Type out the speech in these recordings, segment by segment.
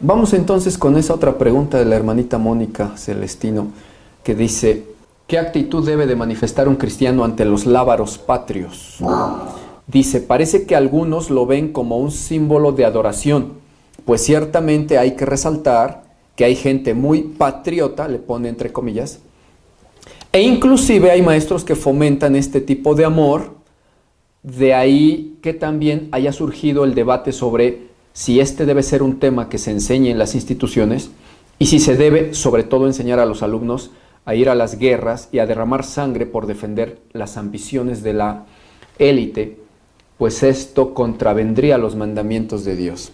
Vamos entonces con esa otra pregunta de la hermanita Mónica Celestino, que dice: ¿qué actitud debe de manifestar un cristiano ante los lábaros patrios? Dice: parece que algunos lo ven como un símbolo de adoración, pues ciertamente hay que resaltar que hay gente muy patriota, le pone entre comillas, e inclusive hay maestros que fomentan este tipo de amor. De ahí que también haya surgido el debate sobre si este debe ser un tema que se enseñe en las instituciones y si se debe, sobre todo, enseñar a los alumnos a ir a las guerras y a derramar sangre por defender las ambiciones de la élite, pues esto contravendría los mandamientos de Dios.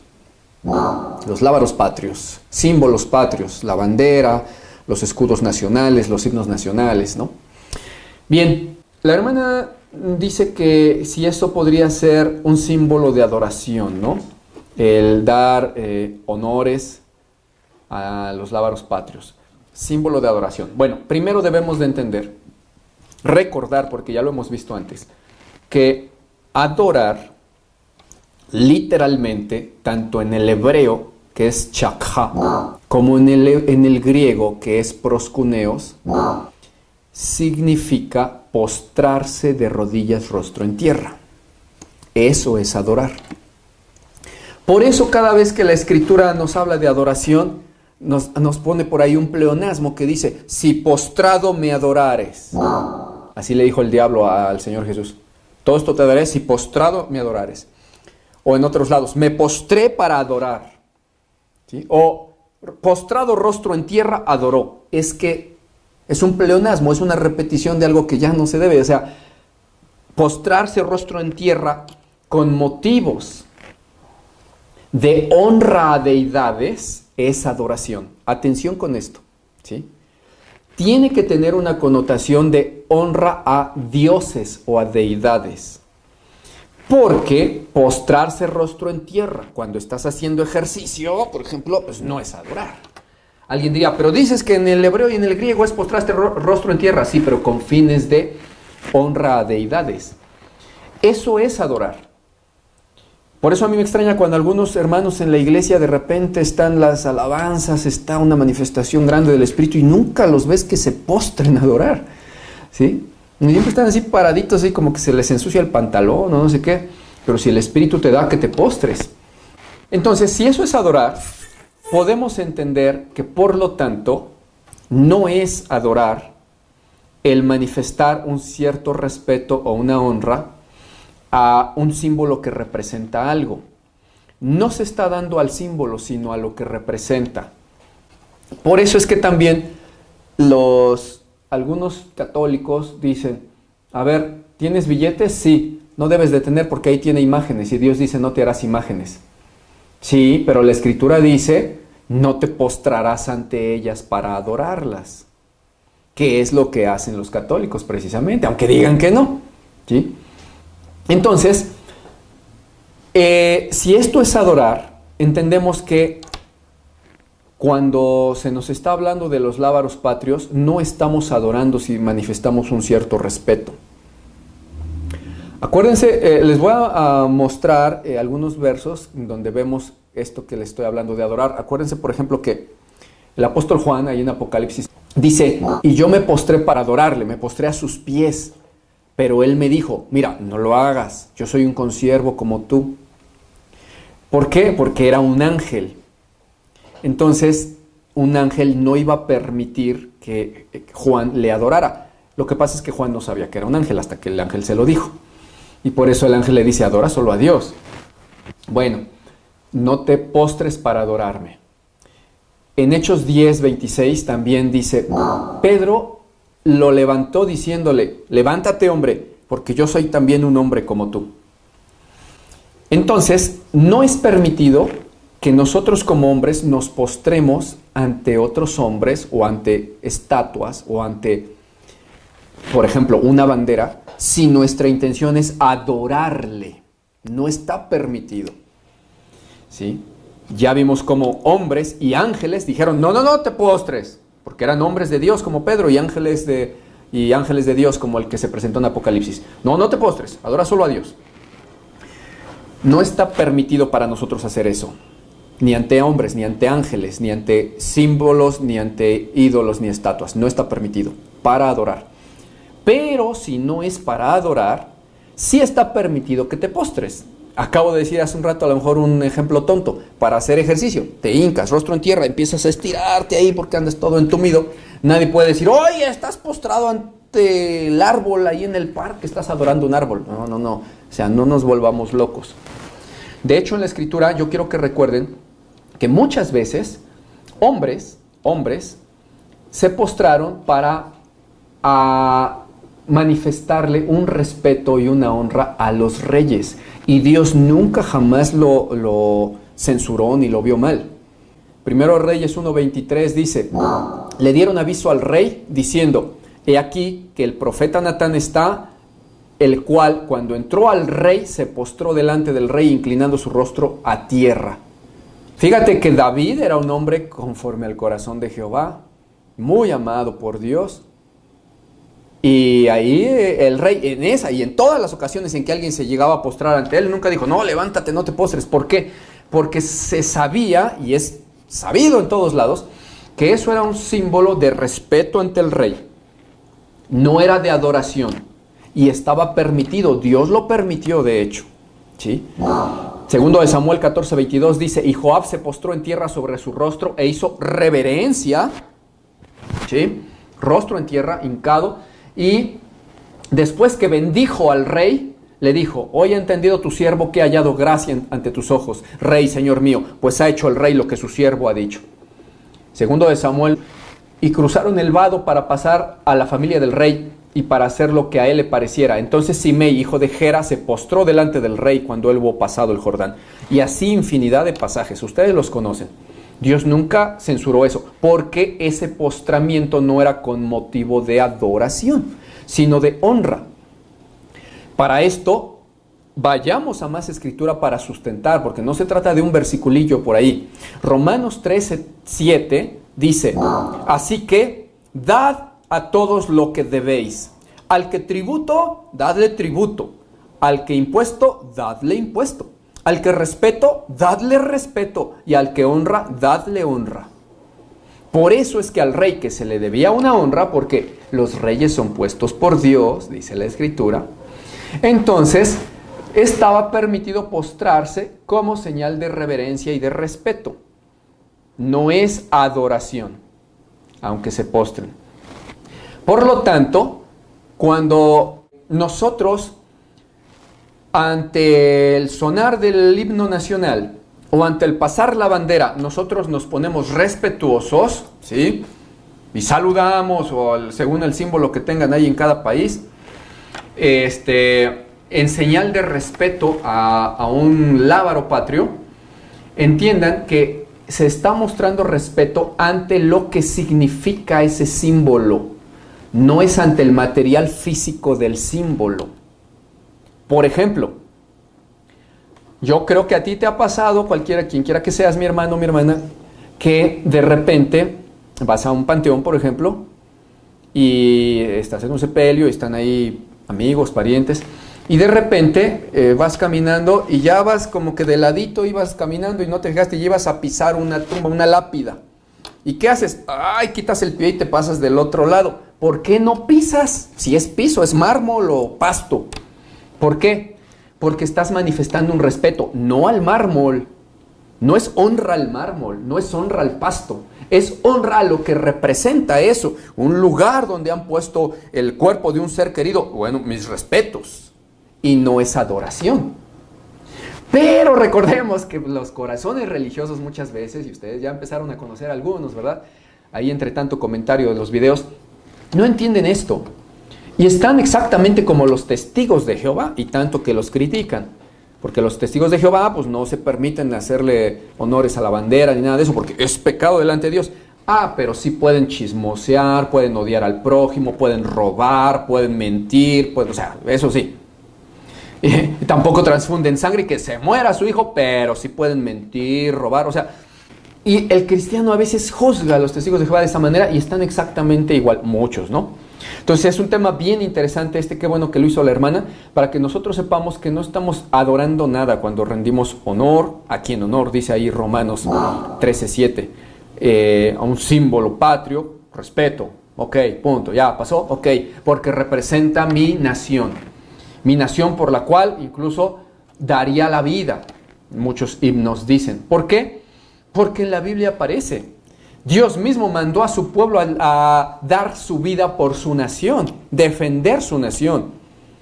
Los lábaros patrios, símbolos patrios, la bandera, los escudos nacionales, los himnos nacionales, ¿no? Bien, la hermana dice que si esto podría ser un símbolo de adoración, ¿no? El dar honores a los lábaros patrios, símbolo de adoración. Bueno, primero debemos de entender, recordar, porque ya lo hemos visto antes, que adorar literalmente, tanto en el hebreo, que es chakha, como en el griego, que es proskuneos, significa postrarse de rodillas, rostro en tierra. Eso es adorar. Por eso cada vez que la Escritura nos habla de adoración, nos pone por ahí un pleonasmo que dice: si postrado me adorares. Así le dijo el diablo al Señor Jesús: todo esto te daré si postrado me adorares. O en otros lados: me postré para adorar, ¿sí? O postrado rostro en tierra adoró. Es que es un pleonasmo, es una repetición de algo que ya no se debe. O sea, postrarse rostro en tierra con motivos de honra a deidades es adoración. Atención con esto, ¿sí? Tiene que tener una connotación de honra a dioses o a deidades. Porque postrarse rostro en tierra cuando estás haciendo ejercicio, por ejemplo, pues no es adorar. Alguien diría: pero dices que en el hebreo y en el griego es postrarse rostro en tierra. Sí, pero con fines de honra a deidades. Eso es adorar. Por eso a mí me extraña cuando algunos hermanos en la iglesia de repente están las alabanzas, está una manifestación grande del Espíritu y nunca los ves que se postren a adorar, ¿sí? Y siempre están así paraditos, así como que se les ensucia el pantalón o no sé qué, pero si el Espíritu te da que te postres. Entonces, si eso es adorar, podemos entender que por lo tanto no es adorar el manifestar un cierto respeto o una honra a un símbolo que representa algo. No se está dando al símbolo, sino a lo que representa. Por eso es que también algunos católicos dicen: a ver, ¿tienes billetes? Sí, no debes de tener porque ahí tiene imágenes y Dios dice: no te harás imágenes. Sí, pero la Escritura dice: no te postrarás ante ellas para adorarlas. Que es lo que hacen los católicos precisamente, aunque digan que no, ¿sí? Entonces, si esto es adorar, entendemos que cuando se nos está hablando de los lábaros patrios, no estamos adorando si manifestamos un cierto respeto. Acuérdense, les voy a mostrar algunos versos donde vemos esto que les estoy hablando de adorar. Acuérdense, por ejemplo, que el apóstol Juan, ahí en Apocalipsis, dice: y yo me postré para adorarle, me postré a sus pies. Pero él me dijo: mira, no lo hagas, yo soy un consiervo como tú. ¿Por qué? Porque era un ángel. Entonces, un ángel no iba a permitir que Juan le adorara. Lo que pasa es que Juan no sabía que era un ángel hasta que el ángel se lo dijo. Y por eso el ángel le dice: adora solo a Dios. Bueno, no te postres para adorarme. En Hechos 10:26 también dice: Pedro lo levantó diciéndole: levántate, hombre, porque yo soy también un hombre como tú. Entonces, no es permitido que nosotros como hombres nos postremos ante otros hombres o ante estatuas o ante, por ejemplo, una bandera, si nuestra intención es adorarle. No está permitido, ¿sí? Ya vimos cómo hombres y ángeles dijeron: no, no, no te postres, porque eran hombres de Dios como Pedro y ángeles de Dios como el que se presentó en Apocalipsis. No, no te postres, adora solo a Dios. No está permitido para nosotros hacer eso. ni ante hombres, ni ante ángeles, ni ante símbolos, ni ante ídolos, ni estatuas. No está permitido para adorar. Pero si no es para adorar, sí está permitido que te postres. Acabo de decir hace un rato, a lo mejor un ejemplo tonto, para hacer ejercicio. Te hincas, rostro en tierra, empiezas a estirarte ahí porque andas todo entumido. Nadie puede decir, oye, estás postrado ante el árbol ahí en el parque, estás adorando un árbol. No. O sea, no nos volvamos locos. De hecho, en la Escritura yo quiero que recuerden que muchas veces hombres se postraron para manifestarle un respeto y una honra a los reyes. Y Dios nunca jamás lo censuró ni lo vio mal. Primero Reyes 1:23 dice, le dieron aviso al rey diciendo, he aquí que el profeta Natán está, el cual cuando entró al rey se postró delante del rey inclinando su rostro a tierra. Fíjate que David era un hombre conforme al corazón de Jehová, muy amado por Dios. Y ahí el rey, en esa y en todas las ocasiones en que alguien se llegaba a postrar ante él, nunca dijo, no, levántate, no te postres. ¿Por qué? Porque se sabía, y es sabido en todos lados, que eso era un símbolo de respeto ante el rey. No era de adoración. Y estaba permitido, Dios lo permitió de hecho. ¿Sí? Segundo de Samuel 14:22 dice, y Joab se postró en tierra sobre su rostro e hizo reverencia. ¿Sí? Rostro en tierra, hincado. Y después que bendijo al rey, le dijo, hoy ha entendido tu siervo que ha hallado gracia ante tus ojos, rey, señor mío, pues ha hecho el rey lo que su siervo ha dicho. Segundo de Samuel, y cruzaron el vado para pasar a la familia del rey y para hacer lo que a él le pareciera. Entonces Simei, hijo de Gera, se postró delante del rey cuando él hubo pasado el Jordán. Y así infinidad de pasajes, ustedes los conocen. Dios nunca censuró eso, porque ese postramiento no era con motivo de adoración, sino de honra. Para esto, vayamos a más escritura para sustentar, porque no se trata de un versiculillo por ahí. Romanos 13:7 dice, así que, dad a todos lo que debéis. Al que tributo, dadle tributo. Al que impuesto, dadle impuesto. Al que respeto, dadle respeto, y al que honra, dadle honra. Por eso es que al rey que se le debía una honra, porque los reyes son puestos por Dios, dice la Escritura, entonces estaba permitido postrarse como señal de reverencia y de respeto. No es adoración, aunque se postren. Por lo tanto, cuando nosotros ante el sonar del himno nacional o ante el pasar la bandera, nosotros nos ponemos respetuosos, ¿sí? Y saludamos, o según el símbolo que tengan ahí en cada país, en señal de respeto a un lábaro patrio, entiendan que se está mostrando respeto ante lo que significa ese símbolo, no es ante el material físico del símbolo. Por ejemplo, yo creo que a ti te ha pasado, quien quiera que seas, mi hermano, mi hermana, que de repente vas a un panteón, por ejemplo, y estás en un sepelio y están ahí amigos, parientes, y de repente vas caminando y ya vas como que de ladito ibas caminando y no te fijaste y ibas a pisar una tumba, una lápida. ¿Y qué haces? ¡Ay! Quitas el pie y te pasas del otro lado. ¿Por qué no pisas? Si es piso, es mármol o pasto. ¿Por qué? Porque estás manifestando un respeto, no al mármol. No es honra al mármol, no es honra al pasto. Es honra a lo que representa eso. Un lugar donde han puesto el cuerpo de un ser querido. Bueno, mis respetos. Y no es adoración. Pero recordemos que los corazones religiosos muchas veces, y ustedes ya empezaron a conocer algunos, ¿verdad? Ahí entre tanto comentario de los videos, no entienden esto. Y están exactamente como los testigos de Jehová, y tanto que los critican. Porque los testigos de Jehová pues no se permiten hacerle honores a la bandera ni nada de eso, porque es pecado delante de Dios. Pero sí pueden chismosear, pueden odiar al prójimo, pueden robar, pueden mentir, o sea, eso sí. Y tampoco transfunden sangre y que se muera su hijo, pero sí pueden mentir, robar, o sea, Y el cristiano a veces juzga a los testigos de Jehová de esa manera y están exactamente igual, muchos, ¿no? Entonces es un tema bien interesante qué bueno que lo hizo la hermana, para que nosotros sepamos que no estamos adorando nada cuando rendimos honor, a quien honor, dice ahí Romanos 13:7, a un símbolo patrio, respeto, ok, punto, ya pasó, ok, porque representa mi nación por la cual incluso daría la vida, muchos himnos dicen. ¿Por qué? Porque en la Biblia aparece. Dios mismo mandó a su pueblo a dar su vida por su nación, defender su nación.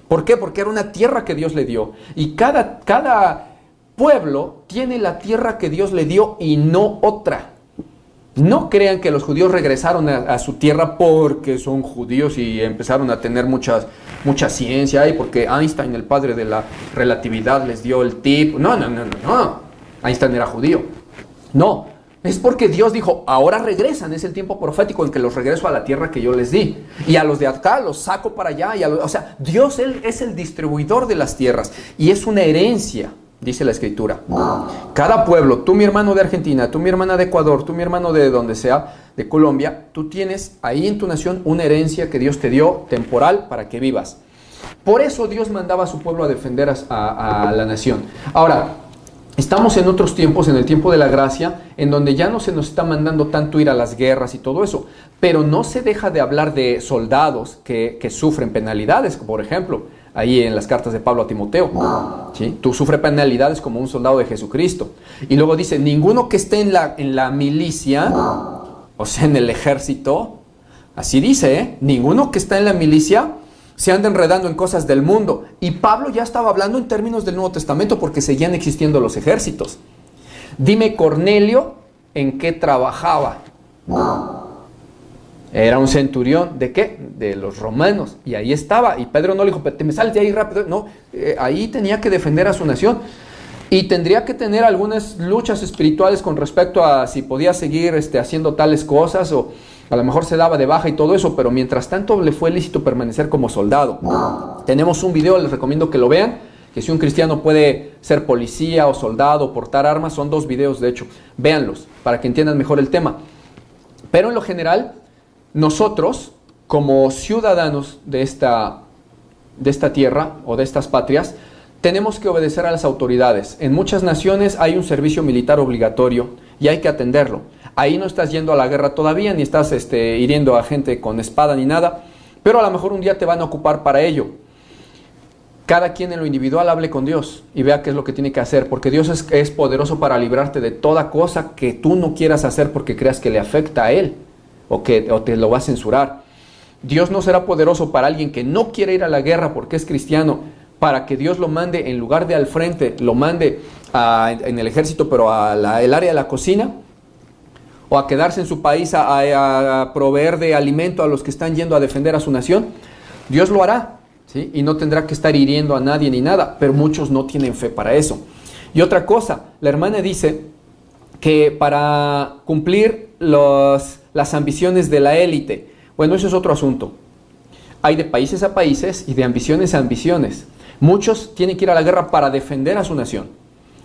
¿Por qué? Porque era una tierra que Dios le dio. Y cada pueblo tiene la tierra que Dios le dio y no otra. No crean que los judíos regresaron a su tierra porque son judíos y empezaron a tener mucha ciencia y porque Einstein, el padre de la relatividad, les dio el tip. No. Einstein era judío. No. Es porque Dios dijo, ahora regresan, es el tiempo profético en que los regreso a la tierra que yo les di. Y a los de acá los saco para allá. O sea, Dios él es el distribuidor de las tierras. Y es una herencia, dice la Escritura. Cada pueblo, tú mi hermano de Argentina, tú mi hermana de Ecuador, tú mi hermano de donde sea, de Colombia, tú tienes ahí en tu nación una herencia que Dios te dio temporal para que vivas. Por eso Dios mandaba a su pueblo a defender a la nación. Ahora, estamos en otros tiempos, en el tiempo de la gracia, en donde ya no se nos está mandando tanto ir a las guerras y todo eso, pero no se deja de hablar de soldados que sufren penalidades, por ejemplo, ahí en las cartas de Pablo a Timoteo, ¿sí? Tú sufres penalidades como un soldado de Jesucristo. Y luego dice, ninguno que esté en la milicia, o sea, en el ejército, así dice, ninguno que está en la milicia se anda enredando en cosas del mundo. Y Pablo ya estaba hablando en términos del Nuevo Testamento porque seguían existiendo los ejércitos. Dime, Cornelio, ¿en qué trabajaba? Era un centurión, ¿de qué? De los romanos. Y ahí estaba. Y Pedro no le dijo, te me sales de ahí rápido. No, ahí tenía que defender a su nación. Y tendría que tener algunas luchas espirituales con respecto a si podía seguir haciendo tales cosas o a lo mejor se daba de baja y todo eso, pero mientras tanto le fue lícito permanecer como soldado. Tenemos un video, les recomiendo que lo vean, que si un cristiano puede ser policía o soldado, portar armas, son 2 videos de hecho, véanlos para que entiendan mejor el tema. Pero en lo general, nosotros como ciudadanos de esta tierra o de estas patrias, tenemos que obedecer a las autoridades. En muchas naciones hay un servicio militar obligatorio y hay que atenderlo. Ahí no estás yendo a la guerra todavía, ni estás hiriendo a gente con espada ni nada, pero a lo mejor un día te van a ocupar para ello. Cada quien en lo individual hable con Dios y vea qué es lo que tiene que hacer, porque Dios es poderoso para librarte de toda cosa que tú no quieras hacer porque creas que le afecta a Él o te lo va a censurar. Dios no será poderoso para alguien que no quiere ir a la guerra porque es cristiano, para que Dios lo mande en lugar de al frente, lo mande en el ejército, pero el área de la cocina, o a quedarse en su país a proveer de alimento a los que están yendo a defender a su nación. Dios lo hará, ¿sí? Y no tendrá que estar hiriendo a nadie ni nada, pero muchos no tienen fe para eso. Y otra cosa, la hermana dice que para cumplir las ambiciones de la élite, bueno, eso es otro asunto. Hay de países a países y de ambiciones a ambiciones. Muchos tienen que ir a la guerra para defender a su nación.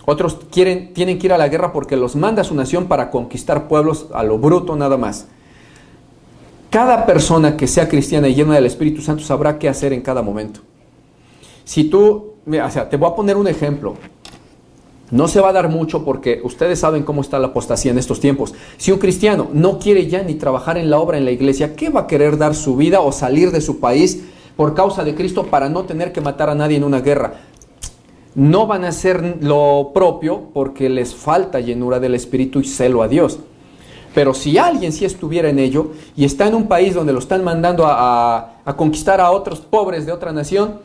Otros tienen que ir a la guerra porque los manda a su nación para conquistar pueblos a lo bruto nada más. Cada persona que sea cristiana y llena del Espíritu Santo sabrá qué hacer en cada momento. Si tú, te voy a poner un ejemplo. No se va a dar mucho porque ustedes saben cómo está la apostasía en estos tiempos. Si un cristiano no quiere ya ni trabajar en la obra en la iglesia, ¿qué va a querer dar su vida o salir de su país por causa de Cristo para no tener que matar a nadie en una guerra? No van a hacer lo propio porque les falta llenura del Espíritu y celo a Dios. Pero si alguien sí estuviera en ello y está en un país donde lo están mandando a conquistar a otros pobres de otra nación,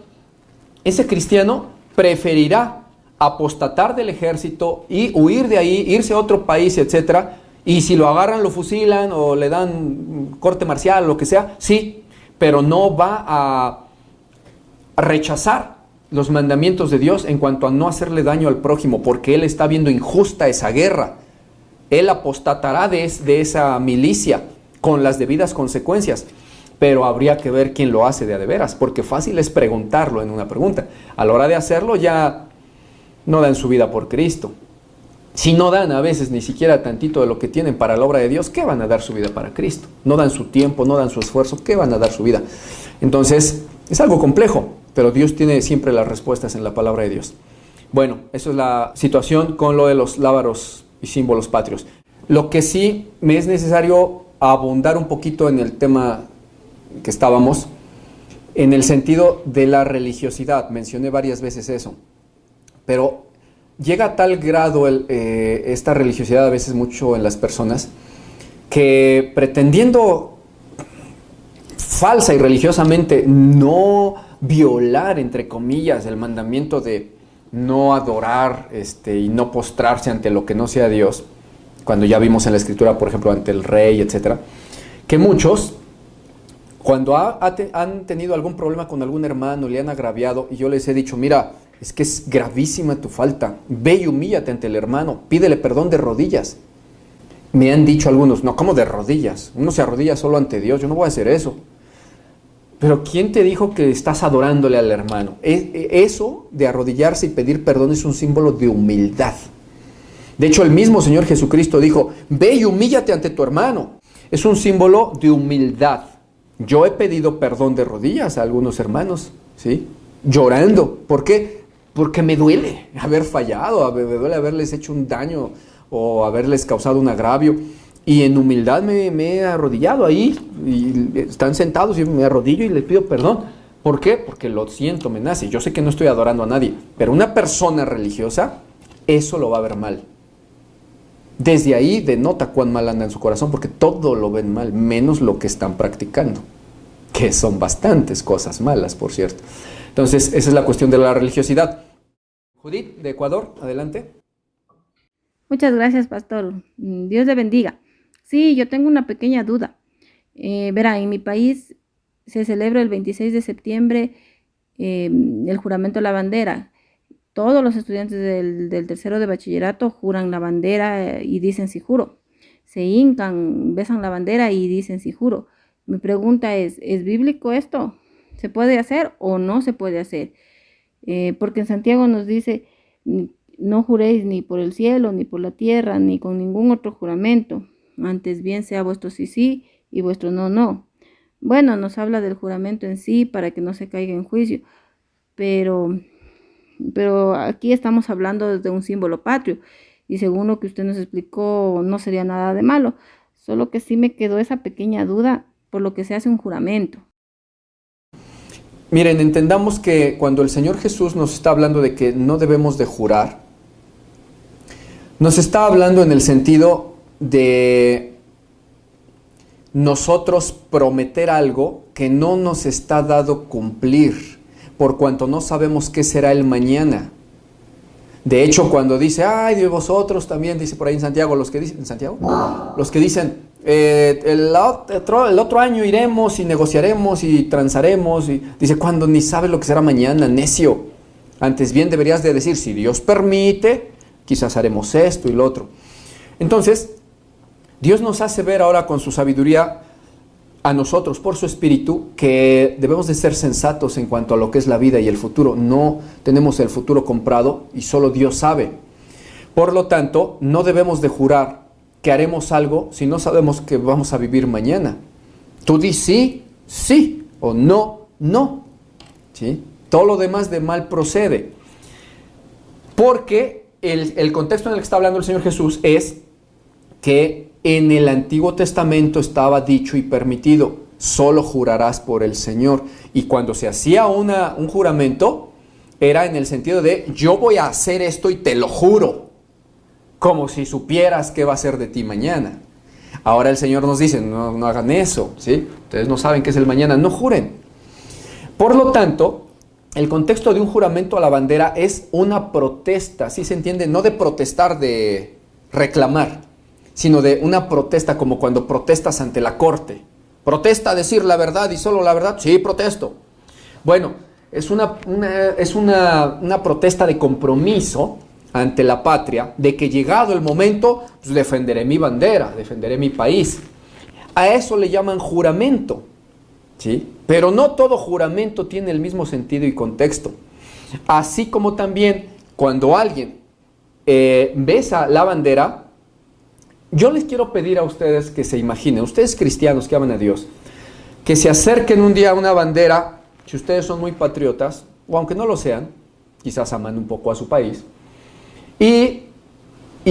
ese cristiano preferirá apostatar del ejército y huir de ahí, irse a otro país, etc. Y si lo agarran, lo fusilan o le dan corte marcial o lo que sea, sí, pero no va a rechazar los mandamientos de Dios en cuanto a no hacerle daño al prójimo, porque él está viendo injusta esa guerra. Él apostatará de esa milicia con las debidas consecuencias, pero habría que ver quién lo hace de a de veras, porque fácil es preguntarlo en una pregunta. A la hora de hacerlo ya no dan su vida por Cristo. Si no dan a veces ni siquiera tantito de lo que tienen para la obra de Dios, ¿qué van a dar su vida para Cristo? No dan su tiempo, no dan su esfuerzo, ¿qué van a dar su vida? Entonces, es algo complejo, pero Dios tiene siempre las respuestas en la palabra de Dios. Bueno, eso es la situación con lo de los lábaros y símbolos patrios. Lo que sí me es necesario abundar un poquito en el tema que estábamos, en el sentido de la religiosidad. Mencioné varias veces eso, pero llega a tal grado esta religiosidad a veces mucho en las personas, que pretendiendo falsa y religiosamente no violar, entre comillas, el mandamiento de no adorar y no postrarse ante lo que no sea Dios, cuando ya vimos en la Escritura, por ejemplo, ante el rey, etc., que muchos, cuando han tenido algún problema con algún hermano, le han agraviado, y yo les he dicho, mira, es que es gravísima tu falta, ve y humíllate ante el hermano, pídele perdón de rodillas. Me han dicho algunos, no, ¿cómo de rodillas? Uno se arrodilla solo ante Dios, yo no voy a hacer eso. Pero ¿quién te dijo que estás adorándole al hermano? Eso de arrodillarse y pedir perdón es un símbolo de humildad. De hecho, el mismo Señor Jesucristo dijo, ve y humíllate ante tu hermano. Es un símbolo de humildad. Yo he pedido perdón de rodillas a algunos hermanos, ¿sí? Llorando. ¿Por qué? Porque me duele haber fallado, me duele haberles hecho un daño o haberles causado un agravio. Y en humildad me he arrodillado ahí, y están sentados y me arrodillo y les pido perdón. ¿Por qué? Porque lo siento, me nace. Yo sé que no estoy adorando a nadie, pero una persona religiosa, eso lo va a ver mal. Desde ahí denota cuán mal anda en su corazón, porque todo lo ven mal, menos lo que están practicando, que son bastantes cosas malas, por cierto. Entonces, esa es la cuestión de la religiosidad. Judith, de Ecuador, adelante. Muchas gracias, pastor. Dios le bendiga. Sí, yo tengo una pequeña duda. Verá, en mi país se celebra el 26 de septiembre el juramento a la bandera. Todos los estudiantes del tercero de bachillerato juran la bandera y dicen sí juro. Se hincan, besan la bandera y dicen sí juro. Mi pregunta ¿es bíblico esto? ¿Se puede hacer o no se puede hacer? Porque en Santiago nos dice, no juréis ni por el cielo, ni por la tierra, ni con ningún otro juramento. Antes bien sea vuestro sí, sí, y vuestro no, no. Bueno, nos habla del juramento en sí para que no se caiga en juicio, pero aquí estamos hablando de un símbolo patrio, y según lo que usted nos explicó, no sería nada de malo, solo que sí me quedó esa pequeña duda por lo que se hace un juramento. Miren, entendamos que cuando el Señor Jesús nos está hablando de que no debemos de jurar, nos está hablando en el sentido de nosotros prometer algo que no nos está dado cumplir, por cuanto no sabemos qué será el mañana. De hecho, cuando dice, ay, de vosotros también, dice por ahí en Santiago, los que dicen, ¿en Santiago? Los que dicen, el otro año iremos y negociaremos y transaremos, y dice, cuando ni sabes lo que será mañana, necio. Antes bien deberías de decir, si Dios permite, quizás haremos esto y lo otro. Entonces, Dios nos hace ver ahora con su sabiduría a nosotros, por su espíritu, que debemos de ser sensatos en cuanto a lo que es la vida y el futuro. No tenemos el futuro comprado y solo Dios sabe. Por lo tanto, no debemos de jurar que haremos algo si no sabemos que vamos a vivir mañana. Tú di sí, sí, o no, no. ¿Sí? Todo lo demás de mal procede. Porque el contexto en el que está hablando el Señor Jesús es que en el Antiguo Testamento estaba dicho y permitido, solo jurarás por el Señor. Y cuando se hacía un juramento, era en el sentido de, yo voy a hacer esto y te lo juro, como si supieras qué va a ser de ti mañana. Ahora el Señor nos dice, no hagan eso, ¿sí? Ustedes no saben qué es el mañana, no juren. Por lo tanto, el contexto de un juramento a la bandera es una protesta, ¿sí se entiende? No de protestar, de reclamar, sino de una protesta, como cuando protestas ante la corte. ¿Protesta decir la verdad y solo la verdad? Sí, protesto. Bueno, es una protesta de compromiso ante la patria, de que llegado el momento, pues defenderé mi bandera, defenderé mi país. A eso le llaman juramento, ¿sí? Pero no todo juramento tiene el mismo sentido y contexto. Así como también cuando alguien ves a la bandera, yo les quiero pedir a ustedes que se imaginen, ustedes cristianos que aman a Dios, que se acerquen un día a una bandera, si ustedes son muy patriotas, o aunque no lo sean, quizás aman un poco a su país, y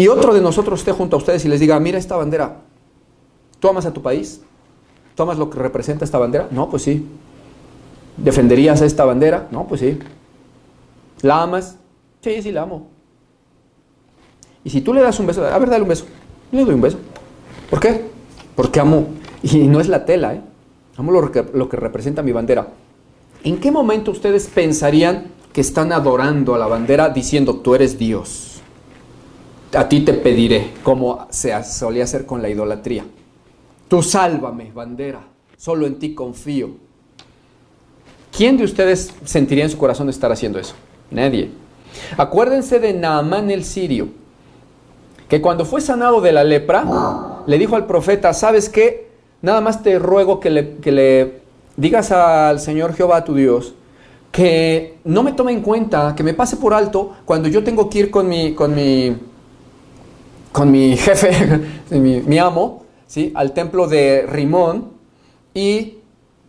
otro de nosotros esté junto a ustedes y les diga, mira esta bandera, ¿tú amas a tu país? ¿Tú amas lo que representa esta bandera? No, pues sí. ¿Defenderías esta bandera? No, pues sí. ¿La amas? Sí, sí la amo. Y si tú le das un beso, a ver, dale un beso. Yo le doy un beso. ¿Por qué? Porque amo, y no es la tela, amo lo que representa mi bandera. ¿En qué momento ustedes pensarían que están adorando a la bandera diciendo, tú eres Dios? A ti te pediré, como se solía hacer con la idolatría. Tú sálvame, bandera, solo en ti confío. ¿Quién de ustedes sentiría en su corazón estar haciendo eso? Nadie. Acuérdense de Naamán el sirio, que cuando fue sanado de la lepra, le dijo al profeta, ¿sabes qué? Nada más te ruego que le digas al Señor Jehová tu Dios, que no me tome en cuenta, que me pase por alto cuando yo tengo que ir con mi jefe, mi amo, ¿sí? Al templo de Rimón, y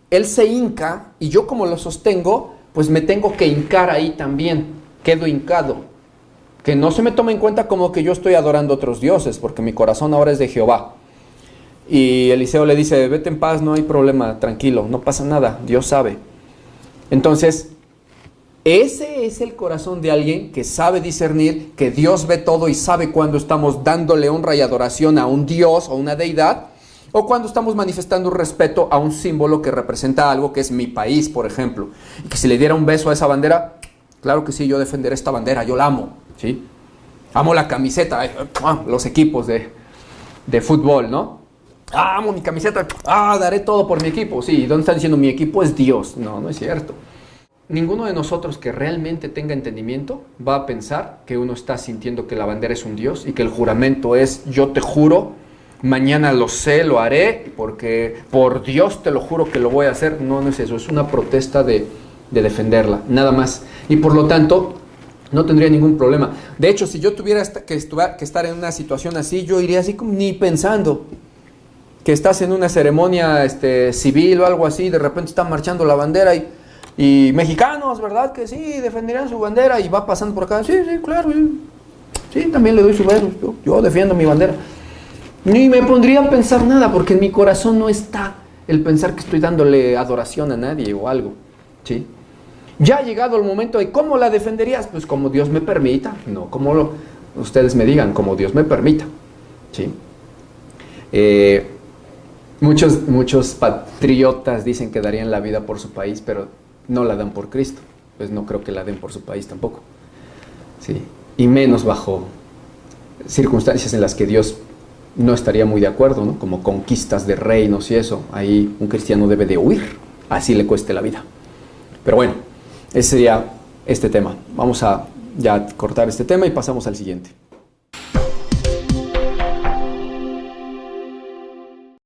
él se hinca, y yo como lo sostengo, pues me tengo que hincar ahí también, quedo hincado. Que no se me tome en cuenta como que yo estoy adorando a otros dioses, porque mi corazón ahora es de Jehová. Y Eliseo le dice, vete en paz, no hay problema, tranquilo, no pasa nada, Dios sabe. Entonces, ese es el corazón de alguien que sabe discernir, que Dios ve todo y sabe cuando estamos dándole honra y adoración a un Dios o una deidad, o cuando estamos manifestando un respeto a un símbolo que representa algo que es mi país, por ejemplo. Y que si le diera un beso a esa bandera, claro que sí, yo defenderé esta bandera, yo la amo, ¿sí? Amo la camiseta, los equipos de fútbol, ¿no? Amo mi camiseta, daré todo por mi equipo. Sí, ¿dónde están diciendo mi equipo es Dios? No, no es cierto. Ninguno de nosotros que realmente tenga entendimiento va a pensar que uno está sintiendo que la bandera es un Dios y que el juramento es, yo te juro, mañana lo sé, lo haré, porque por Dios te lo juro que lo voy a hacer. No, no es eso, es una protesta de defenderla, nada más. Y por lo tanto, no tendría ningún problema. De hecho, si yo tuviera que estar en una situación así, yo iría así como ni pensando. Que estás en una ceremonia civil o algo así, de repente están marchando la bandera y mexicanos, ¿verdad? Que sí, defenderían su bandera, y va pasando por acá, sí, claro, sí, también le doy su beso, yo defiendo mi bandera. Ni me pondría a pensar nada, porque en mi corazón no está el pensar que estoy dándole adoración a nadie o algo, ¿sí? Ya ha llegado el momento de ¿cómo la defenderías? Pues como Dios me permita, no como ustedes me digan, como Dios me permita, ¿sí? Muchos patriotas dicen que darían la vida por su país, pero no la dan por Cristo. Pues no creo que la den por su país tampoco, ¿sí? Y menos bajo circunstancias en las que Dios no estaría muy de acuerdo, ¿no? Como conquistas de reinos y eso. Ahí un cristiano debe de huir, así le cueste la vida. Pero bueno, ese sería este tema. Vamos a ya cortar este tema y pasamos al siguiente.